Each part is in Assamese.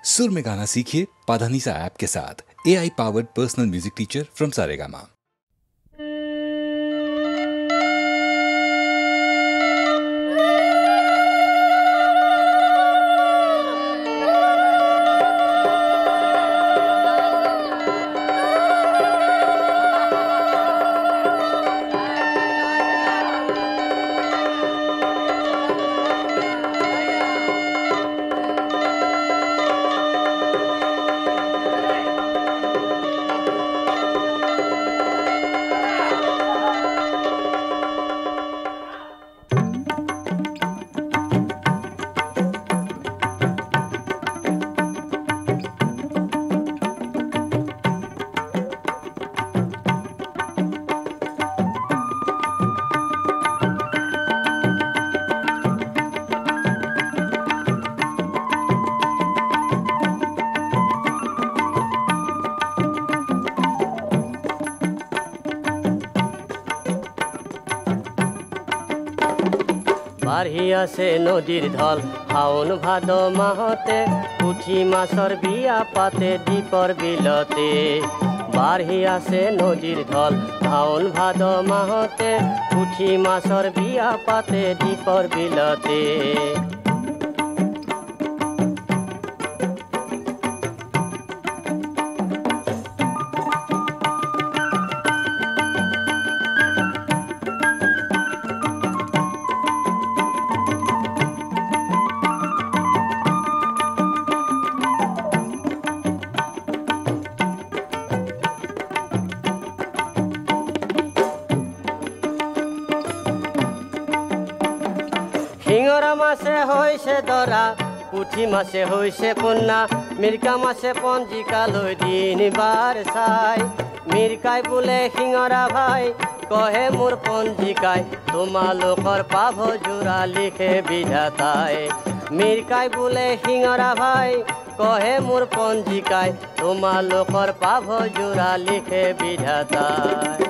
सुर में गाना सीखिए पाधानीसा ऐप के साथ। AI powered personal music teacher from Saregama. বাঢ়িয়াছে নদীৰ ঢল শাওন ভাদ মাহতে পুঠি মাছৰ বিয়া পাতে দ্বীপৰ বিলতে বাঢ়িয়াছে নদীৰ ঢল শাওন ভাদ মাহতে পুঠি মাছৰ বিয়া পাতে দ্বীপৰ বিলতে শিঙৰা মাছে হৈছে ধৰা পুঠি মাছে হৈছে কন্যা মিৰ্কা মাছে পঞ্জিকালৈ দিন বাৰ চাই মিৰ্কাই বোলে শিঙৰা ভাই কহে মোৰ পঞ্জিকাই তোমালোকৰ পাভ জোৰা লিখে বিধাতাই মিৰ্কাই বোলে শিঙৰা ভাই কহে মোৰ পঞ্জিকাই তোমালোকৰ পাভ জোৰা লিখে বিধাতাই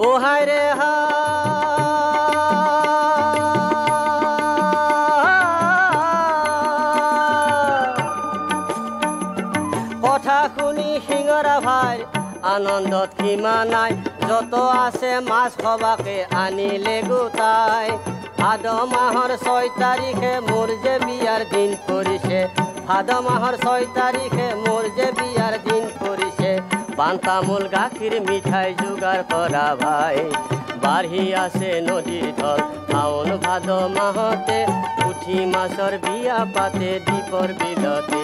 ও হায় ৰে হা কথা শুনি শিঙৰা ভাই আনন্দত সীমা নাই যত আছে মাছ খবাকে আনিলে গোটাই ভাদ মাহৰ 6 তাৰিখে মোৰ যে বিয়াৰ দিন পৰিছে ভাদ মাহৰ 6 তাৰিখে মোৰ যে বিয়াৰ দিন পৰিছে পান তামোল গাখীৰ মিঠাই যোগাৰ কৰা ভাই বাঢ়ি আছে নদীৰ ঢল শাওন ভাদ মাহতে পুঠি মাছৰ বিয়া পাতে দ্বীপৰ বিলতে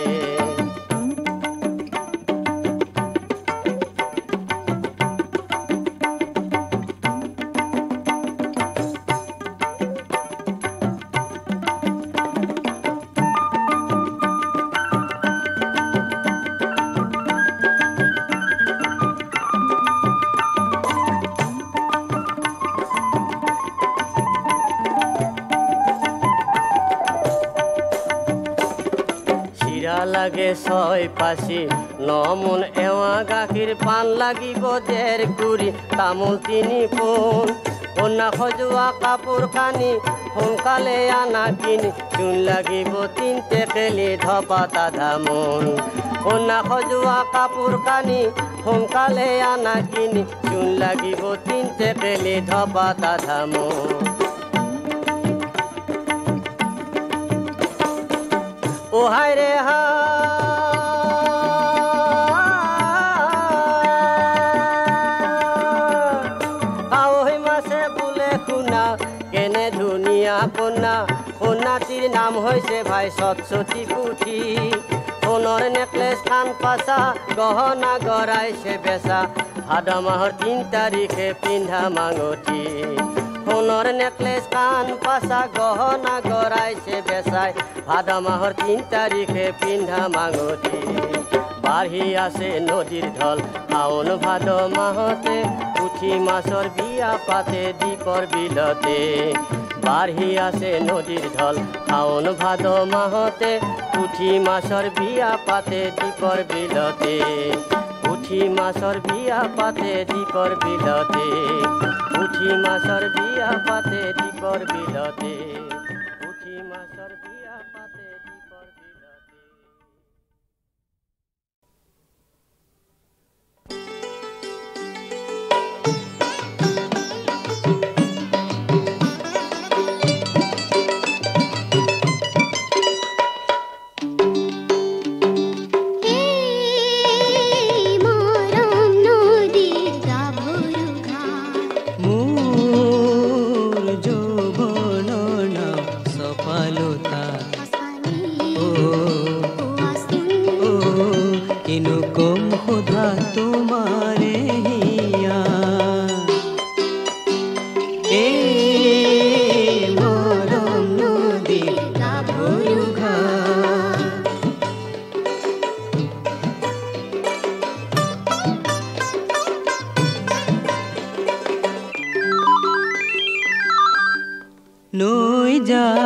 লাগে 6 পাছি 9 মোন এৱা গাখীৰ পান লাগিব 1.5 কুৰি তামোল 3 পোন কন্যা সজোৱা কাপোৰ কানি সোনকালে আনা কিনি চূণ লাগিব 3 টেকেলি ধপাত আধা মোন কন্যা সজোৱা কাপোৰ কানি সোনকালে আনা কিনি চূণ লাগিব 3 টেকেলি ধপাত আধা মোন ও হায় রে হা কাৱৈ মাছে বোলে শুনা কেনে ধুনীয়া কন্যা কন্যাটিৰ নাম হৈছে ভাই সৰস্বতী পুথি সোণৰ নেকলেছ কাণ পাছা গহনা গৰাইছে বেচা ভাদ মাহৰ 3 তাৰিখে পিন্ধা মাঙঠি সোণৰ নেকলেছ কাণ পাছা গহনা গৰাইছে বেচাই ভাদ মাহৰ 3 তাৰিখে পিন্ধা মাঙঠি বাঢ়ি আছে নদীৰ ঢল শাওন ভাদ মাহতে পুঠি মাছৰ বিয়া পাতে দ্বীপৰ বিলতে বাঢ়ি আছে নদীৰ ঢল শাওন ভাদ মাহতে পুঠি মাছৰ বিয়া পাতে দ্বীপৰ বিলতে পুঠি মাছৰ বিয়া পাতে দ্বীপৰ বিলতে পুঠি মাছৰ বিয়া পাতে দ্বীপৰ বিলতে পুঠি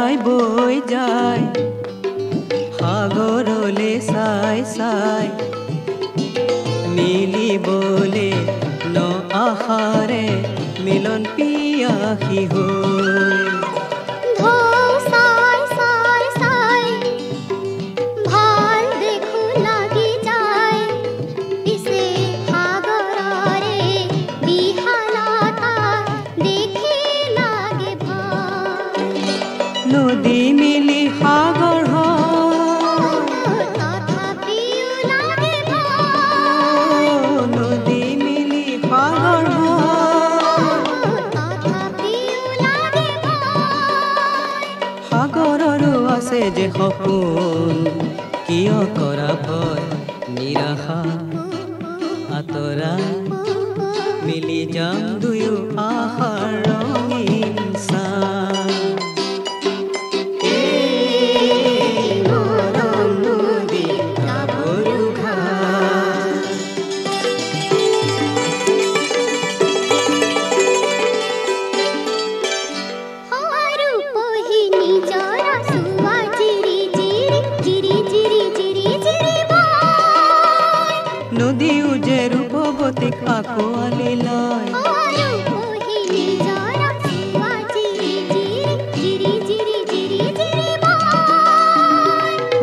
যায় বৈ যায় সাগৰলে চাই চাই মিলিবলে ন আশাৰে মিলন পিয়াসী হৈ নদী মিলি সাগৰ নদী মিলি সাগৰ সাগৰৰো আছে যে সপোন কিয় কৰা ভয় নিৰাশা আঁতৰা মিলি যাম দুয়ো আশাৰ ৰঙীন চাঁ নদীও যে ৰূপৱতীক আকোৱালি লয়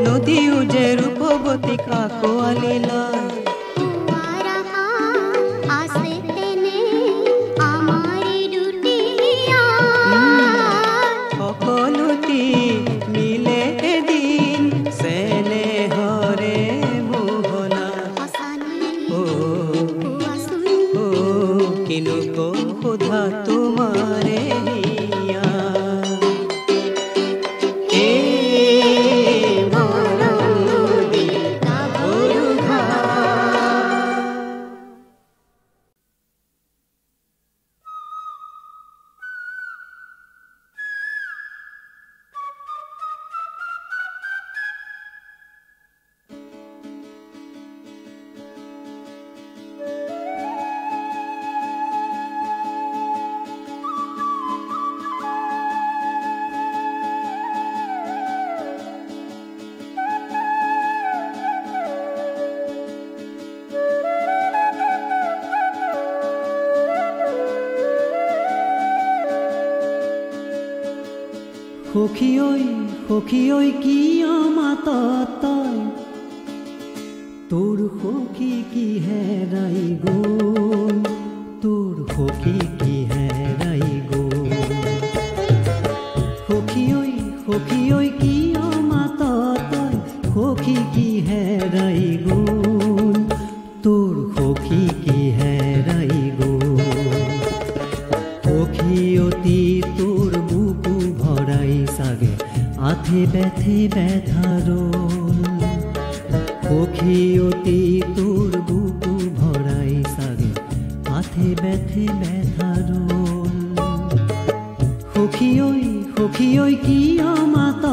নদীও যে ৰূপৱতীক আকোৱালি লয় সকলোটি মিলে এদিন চেনেহৰে মোহনা কিনো সোধা তোমাৰে হিয়া সখী ঐ কিয় মাত তই তোৰ সখী কি হেৰাই গ'ল তোৰ সখী কি হেৰাই গ'ল সখী ঐ কিয় মাত তই সখী কি হেৰাই গ'ল তোৰ সখী কি হেৰাই গ'ল সখী অতি তোৰ বুকু ভৰাই চাগে আঠে বেঠে বেধাৰল সখী অতি তোৰ বুকু ভৰাই চাগে আঠে বেঠে বেধাৰল সখী ঐ কিয় মাত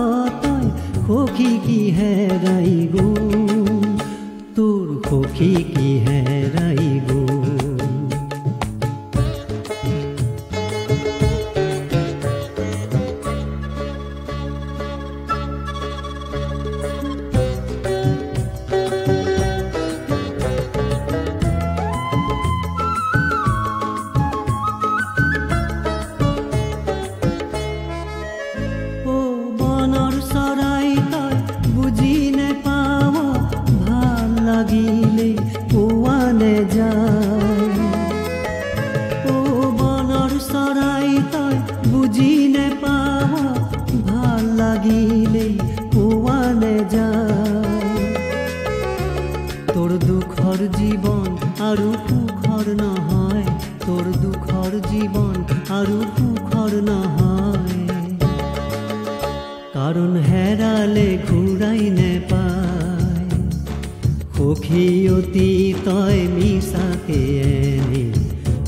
তই সখী কি হেৰাই গ'ল তোৰ সখী কি হেৰাই গ'ল কাৰণ হেৰালে ঘূৰাই নেপায় সখী অতি তই মিছাকে এনে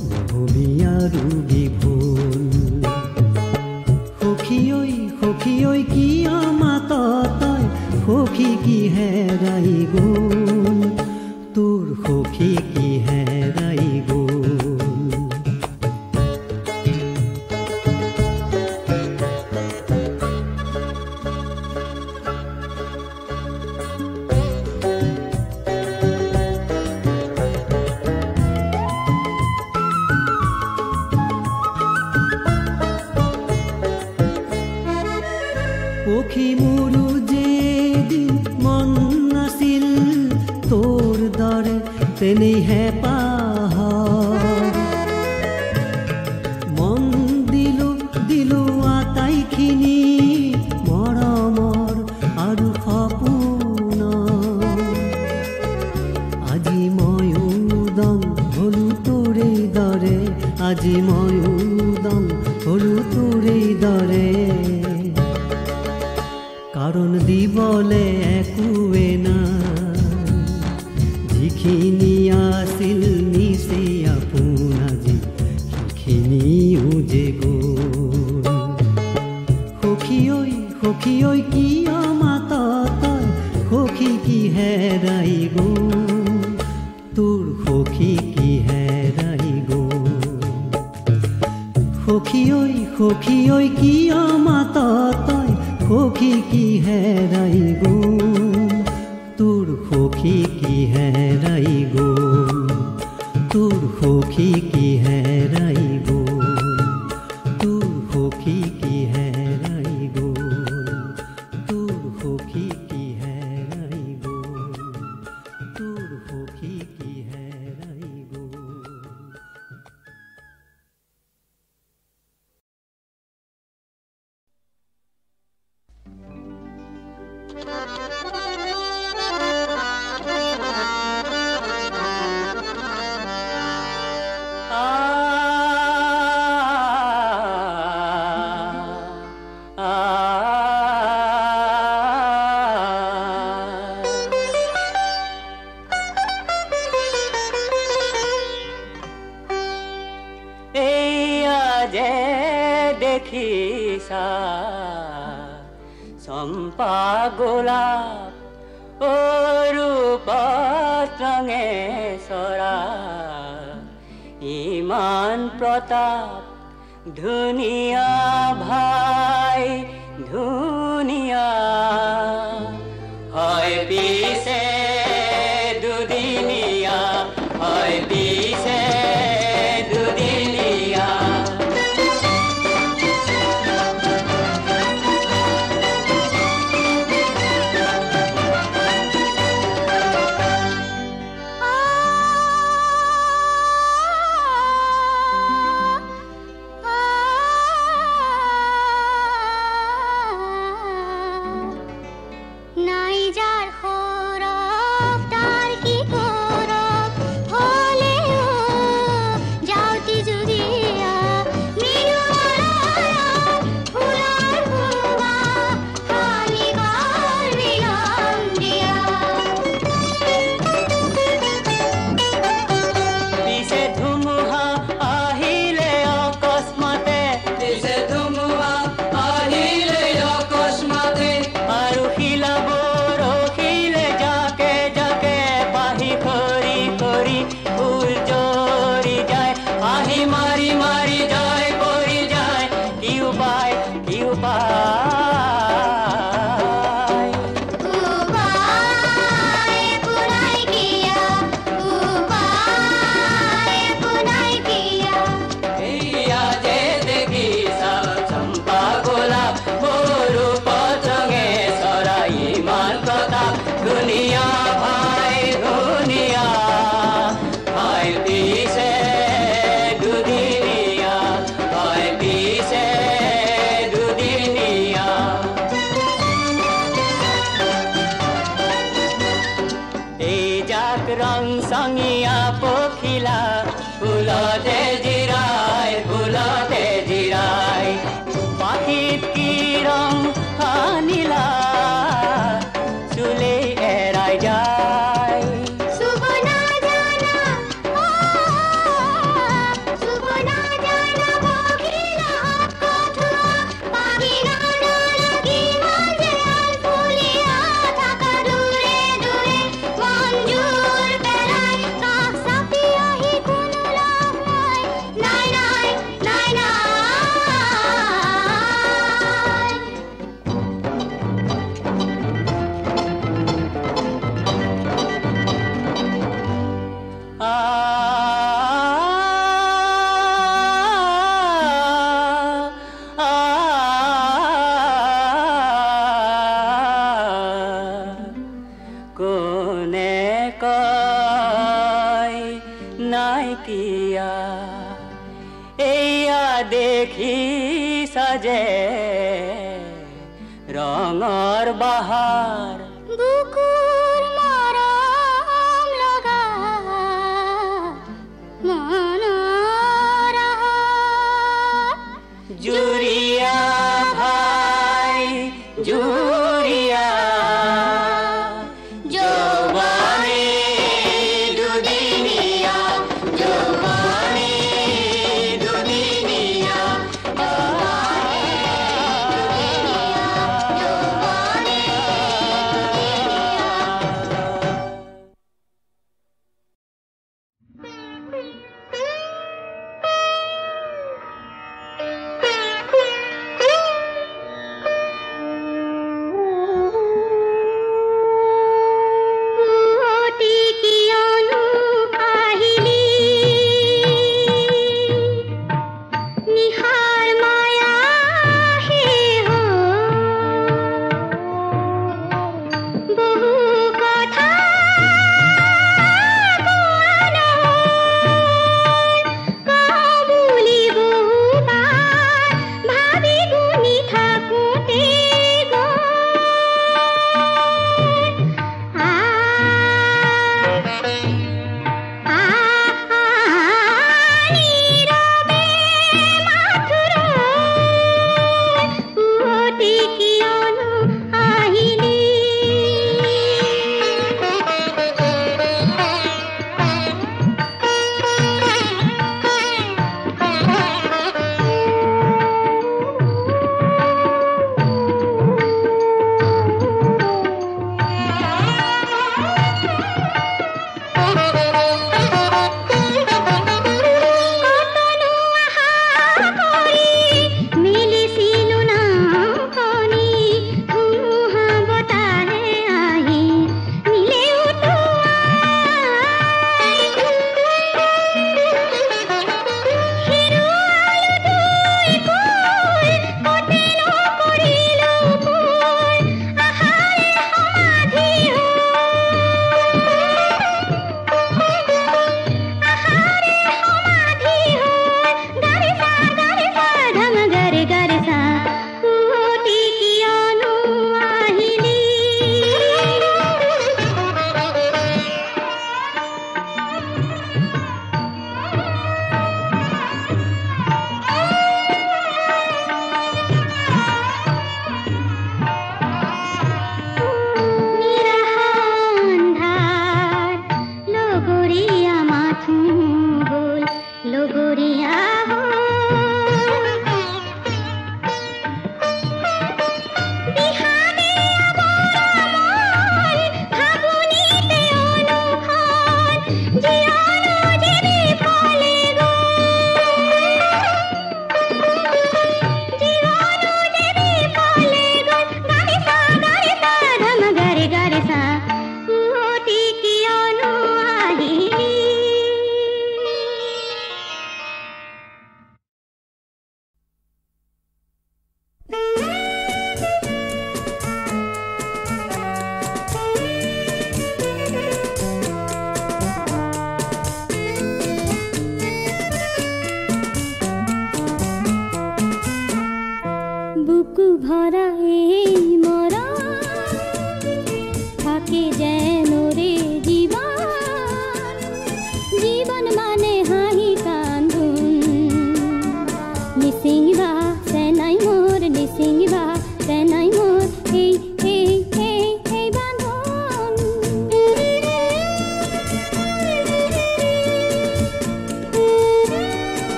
নহবি আৰু বিভুল সখী ঐ কিয় মাত তই সখী কি হেৰাই গ'ল তোৰ সখী কি হেৰাই গ'ল পক্ষী মোৰো যেদিন মন নাছিল তোৰ দৰে তেনেহে পাহৰ মন দিলো আটাইখিনি মৰমৰ আৰু সপোন আজি ময়ো দম হলো তোৰে দৰে আজি ময়ো দম হলো তোৰে দৰে কাৰণ দিবলে একোৱে নাই যিখিনি আছিল নিচে আপোন আজি সেইখিনিও যে গ'ল সখী ঐ কিয় মাত তই সখী কি হেৰাই গ'ল তোৰ সখী কি হেৰাই গ'ল সখী ঐ কিয় মাত তই সখী কি হেৰাই গ'ল তোৰ সখী কি হেৰাই গ'ল তোৰ সখী কি হেৰাই গ'ল তোৰ সখী কি হেৰাই গ'ল তোৰ সখী কি হেৰাই গ'ল তোৰ সখী কি হেৰাই গ'ল দেখিছা চম্পা গোলাপ ৰূপত ৰঙে চৰা ইমান প্ৰতাপ ধুনীয়া ভাই ধুনীয়া হয় পিছে দুদিনীয়া হয় পিছে দুদিনীয়া দেখি সাজে ৰঙৰ বাহাৰ বুকুৰ মৰম লগা মনৰ জুৰিয়া ভাই জুৰিয়া যৌৱনে দুদিনীয়া যৌৱনে দুদিনীয়া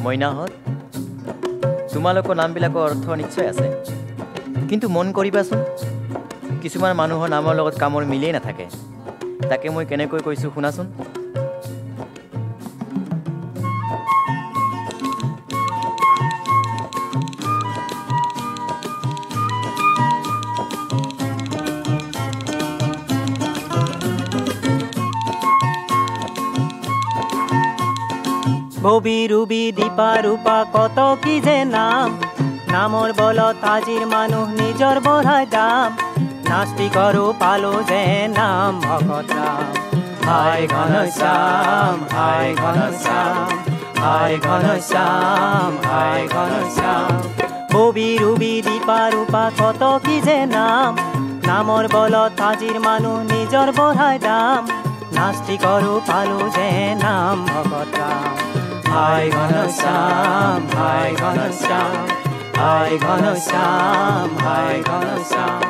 মইনাহঁত, তোমালোকৰ নামবিলাকৰ অৰ্থ নিশ্চয় আছে, কিন্তু মন কৰিবাচোন, কিছুমান মানুহৰ নামৰ লগত কামৰ মিলেই নাথাকে। তাকে মই কেনেকৈ কৈছোঁ শুনাচোন। ববি ৰুবি দীপা ৰূপা কত কি যে নাম, নামৰ বলত আজিৰ মানুহ নিজৰ বঢ়াই দাম। নাস্তিকৰো পালো যে নাম ভকত ৰাম। হায় ঘনশ্যাম হায় ঘনশ্যাম হায় ঘনশ্যাম হায় ঘনশ্যাম। ববি ৰুবি দীপা ৰূপা কত কি যে নাম, নামৰ বলত আজিৰ মানুহ নিজৰ বঢ়াই দাম। নাস্তিকৰো পালো যে নাম ভকত ৰাম। হায় ঘনশ্যাম হায় ঘনশ্যাম হায় ঘনশ্যাম হায় ঘনশ্যাম।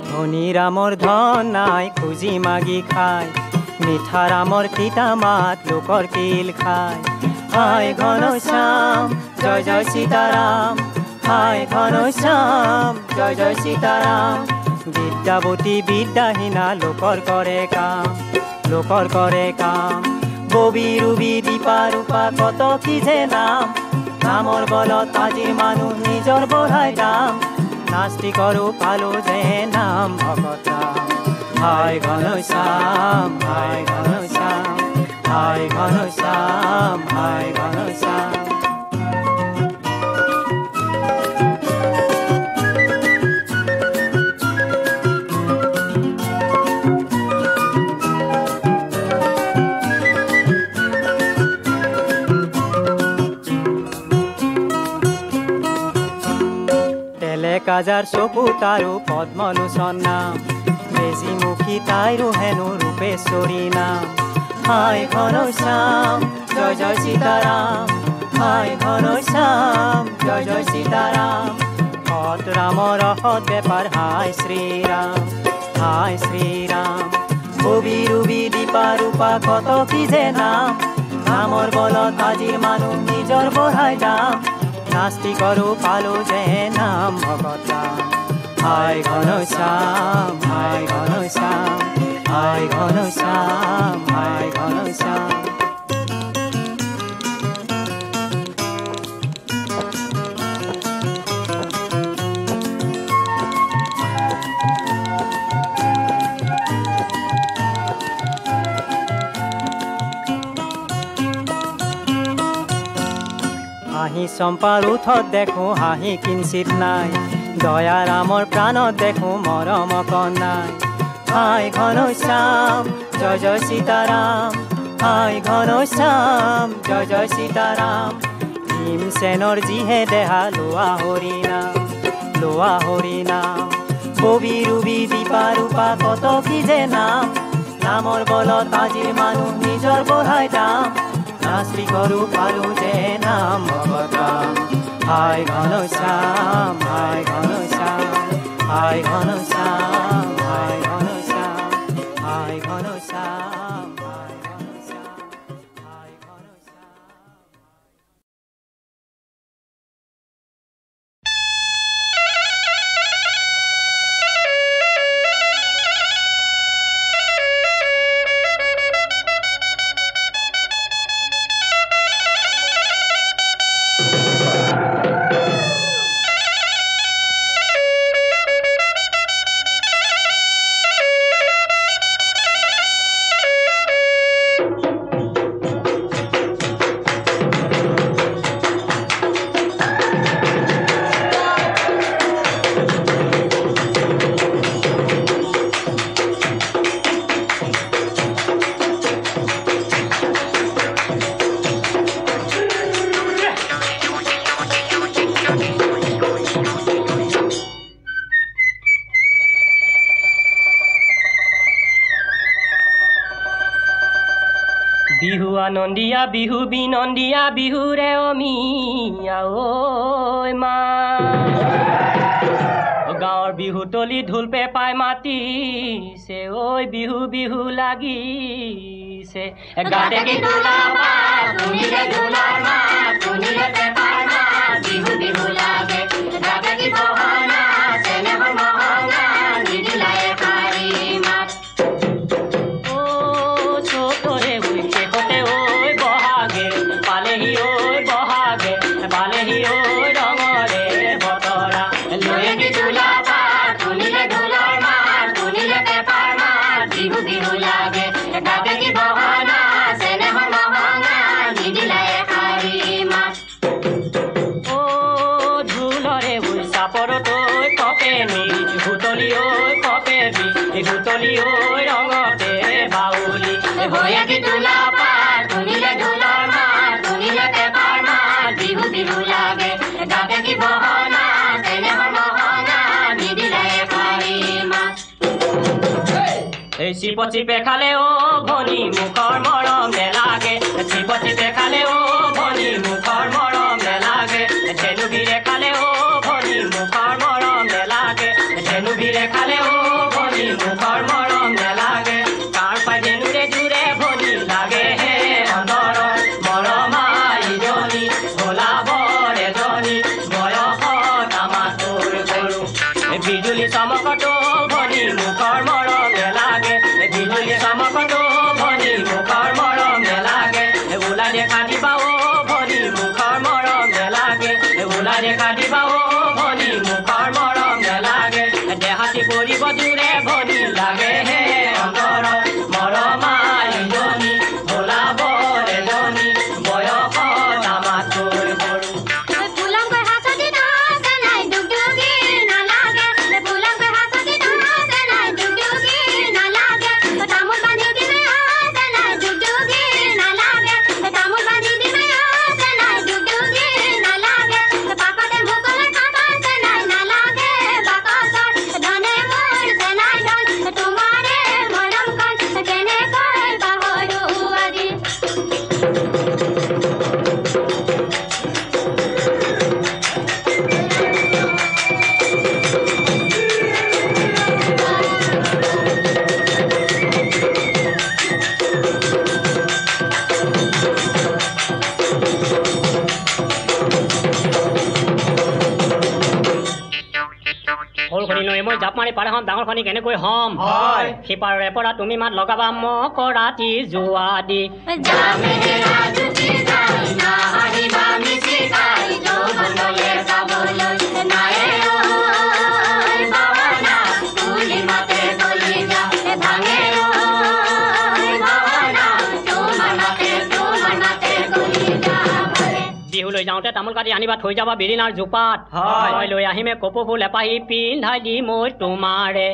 ধনী ৰামৰ ধন নাই খুজি মাগি খায়, মিঠা ৰামৰ তিতা মাত লোকৰ কিল খায়। হায় ঘনশ্যাম জয় জয় সীতাৰাম, হায় ঘনশ্যাম জয় জয় সীতাৰাম। বিদ্যাৱতী বিদ্যাহীনা লোকৰ কৰে কাম, লোকৰ কৰে কাম। ববি ৰুবি দীপা ৰূপা কত কি যে নাম, নামৰ বলত আজিৰ মানুহ নিজৰ বঢ়াই দাম। নাস্তিকৰো পালো যে নাম ভকত ৰাম। হায় ঘনশ্যাম হায় ঘনশ্যাম হায় ঘনশ্যাম হায় ঘনশ্যাম। তেলে কাজাৰ চকু তাৰো পদ্মলোচন নাম, বেজিমুখী তাইৰো হেনো ৰূপেশ্বৰী নাম। হায় ঘনশ্যাম জয় জয় সীতাৰাম, হায় ঘনশ্যাম জয় জয় সীতাৰাম। সৎ ৰামৰ সৎ বেপাৰ হায় শ্ৰীৰাম হায় শ্ৰীৰাম। ববি ৰুবি দীপা ৰূপা কত কি যে নাম, নামৰ বলত আজিৰ মানুহ নিজৰ বঢ়াই দাম। নাস্তিকৰো পালো যে নাম ভকত ৰাম। হায় ঘনশ্যাম হায় ঘনশ্যাম হায় ঘনশ্যাম হায় ঘনশ্যাম। হাঁহি চম্পাৰ ওঠত দেখো হাঁহি কিঞ্চিত নাই, দয়া ৰামৰ প্ৰাণত দেখো মৰম অকণ নাই। হায় ঘনশ্যাম জয় জয় সীতাৰাম, হায় ঘনশ্যাম জয় জয় সীতাৰাম। ভীমসেনৰ যিহে দেহা লোৱা হৰি নাম, লোৱা হৰি নাম। ববি ৰুবি দীপা ৰূপা কত কি যে নাম, নামৰ বলত আজিৰ মানুহ নিজৰ বঢ়াই দাম। নাস্তিকৰো পালো যে নাম ভকত ৰাম। হায় ঘনশ্যাম হায় ঘনশ্যাম হায় ঘনশ্যাম হায় ঘনশ্যাম হায় ঘনশ্যাম হায় ঘনশ্যাম হায় ঘনশ্যাম। বিহু আনন্দিয়া বিহু বিনন্দিয়া বিহুৰে অমিয়া ঐ মা গাঁৱৰ বিহু তলি ঢোল পেপাই মাতিছে ঐ বিহু বিহু লাগিছে গাতে কি ঢোলাবা শুনিলে ঢোলৰ মাত শুনিলে পেপাৰ মাত বিহু বিহু লাগে গাতে কি বহনা চেনেহৰ মহঙা নিদিলাই পাৰি মাত ও চোতৰে উইছে হতে ঐ বহাগে পালেহি ঐ বহাগে পালেহি ঐ ৰঙৰে বতৰা লৈ কি ঢোলাবা শুনিলে ঢোলৰ মাত শুনিলে পেপাৰ মাত বিহু বিহু লাগে গাতে কি বহনা চেনেহৰ মহঙা নিদিলাই পাৰি মাত ও ঢোলৰে উই চাপৰত ঐ কপেনি হুতলি ঐ কপেবি হুতলি ঐ ৰঙতে বাউলি হয়ে কি ঢোলাবা শুনিলে ঢোলৰ মাত শুনিলে পেপাৰ মাত বিহু বিহু লাগে গাতে কি বহনা চেনেহৰ মহঙা নিদিলাই পাৰি মাত এই চিপচিপে খালে ও ভনী মুখৰ মৰম নেলাগে চিপচিপে খালে ও ভনী মুখৰ মৰম নেলাগে ধেনুভিৰে খালে ও ভনী মুখৰ মৰম নেলাগে ধেনুভিৰে খালে ও ভনী মুখৰ মৰম নেলাগে কাৰ পাই ধেনুৰে জোৰে ভনী লাগে হে অন্তৰত মৰমা ইজনী ভোলাবৰ এজনী বয়সত আমাতোৰ গৰু বিজুলী চমকতো ভনী মুখৰ মৰম নেলাগে বিজুলী চমকতো ভনী মুখৰ মৰম নেলাগে ওলাই দেখা দিবা ও ভনী মুখৰ মৰম নেলাগে ওলাই দেখা দিবা ও ভনী মুখৰ মৰম নেলাগে দেহাতি পৰিব জোৰে ভনী লাগে হে অন্তৰত মৰমা ইজনী ভোলাবৰ এজনী বয়সত আমাতোৰ গৰু ফুলংকৈ হাতদি ধৰছে নাই দুগদুগি নালাগে ফুলংকৈ হাতদি ধৰছে নাই দুগদুগি নালাগে তামোল বান্ধি দিলে আছে নাই দুগদুগি নালাগে তামোল বান্ধি দিলে আছে নাই দুগদুগি নালাগে পাকতে ভোকলে খাবাছে নাই নালাগে বাকচৰ ধনে মোৰ চেনাই ধন তোমাৰে মৰমখন কেনেকৈ পাহৰো আজি সৰুখনি লৈ মই জাপ মাৰি পাৰে হম ডাঙৰখনি কেনেকৈ হম সিপাৰৰে পৰা তুমি মাত লগাবা মোক ৰাতি যোৱা দি বিহুলৈ যাওঁতে তামোল কাটি আনিবা থৈ যাবা বিৰিণাৰ জোপাত মই লৈ আহিমে কপৌ ফুল এপাহি পিন্ধাই দি মই তোমাৰে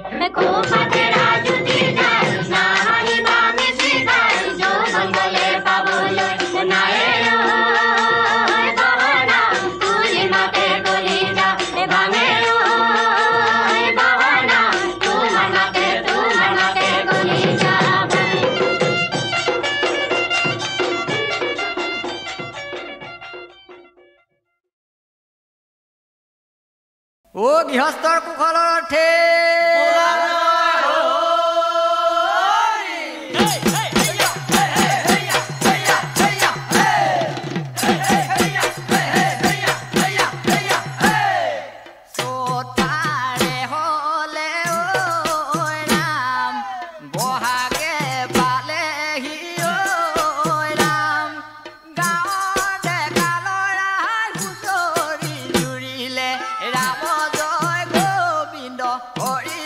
ও গৃহস্থৰ কুশলৰ অৰ্থে হৰি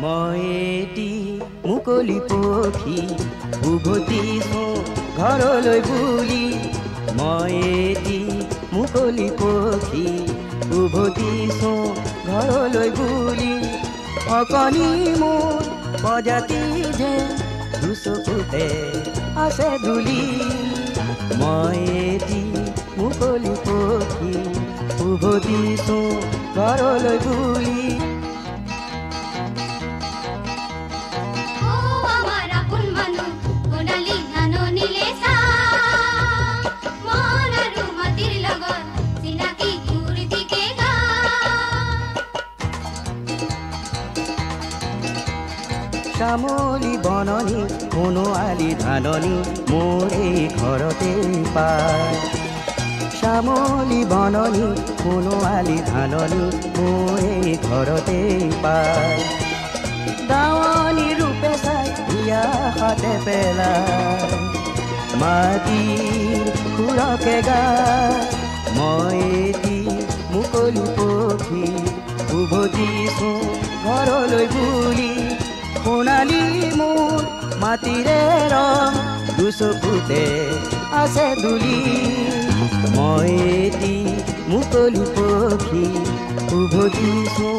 মই এটি মুকলি পক্ষী উভতিছোঁ ঘৰলৈ বুলি মই এটি মুকলি পক্ষী উভতিছোঁ ঘৰলৈ বুলি অকণি মোৰ প্ৰজাতি যে দুচকুতে আছে ধূলি মই এটি মুকলি পক্ষী উভতিছোঁ ঘৰলৈ বুলি শ্যামলী বননি সোণোৱালী ধাননি মোৰ এই ঘৰতে পায় শ্যামলী বননি সোণোৱালী ধাননি মোৰ এই ঘৰতে পায় দাৱনী ৰূপে চাই বিয়া হাতে পেলাই মাটিৰ সুৰকে গায় মই এটি মুকলি পক্ষী উভতিছোঁ ঘৰলৈ বুলি সোণালী মোৰ মাটিৰে ৰং দুচকুতে আছে ধূলি মই এটি মুকলি পক্ষী উভতিছোঁ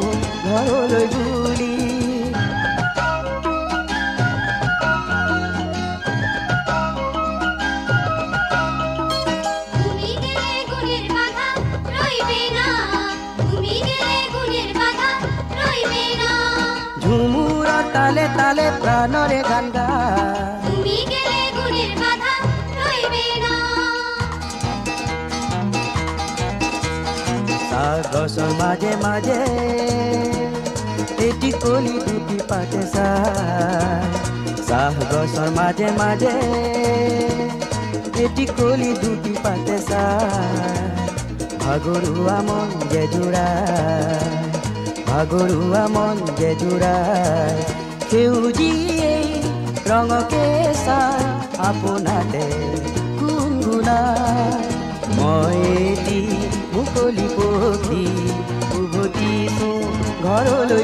ঘৰলৈ বুলি ঝুমুৰৰ তালে তালে প্ৰাণৰে গান গা চাহ গছৰ মাজে মাজে এটি কলি দুটি পাতে চাহ গছৰ মাজে মাজে এটি কলি দুটি পাতে ভাগৰুৱা মন যে জোৰাই ভাগৰুৱা মন যে জোৰাই সেউজীয়ে ৰঙকে চাই আপোনাতে গুণগুণাই মই এটি মুকলি পক্ষী উভতিছোঁ ঘৰলৈ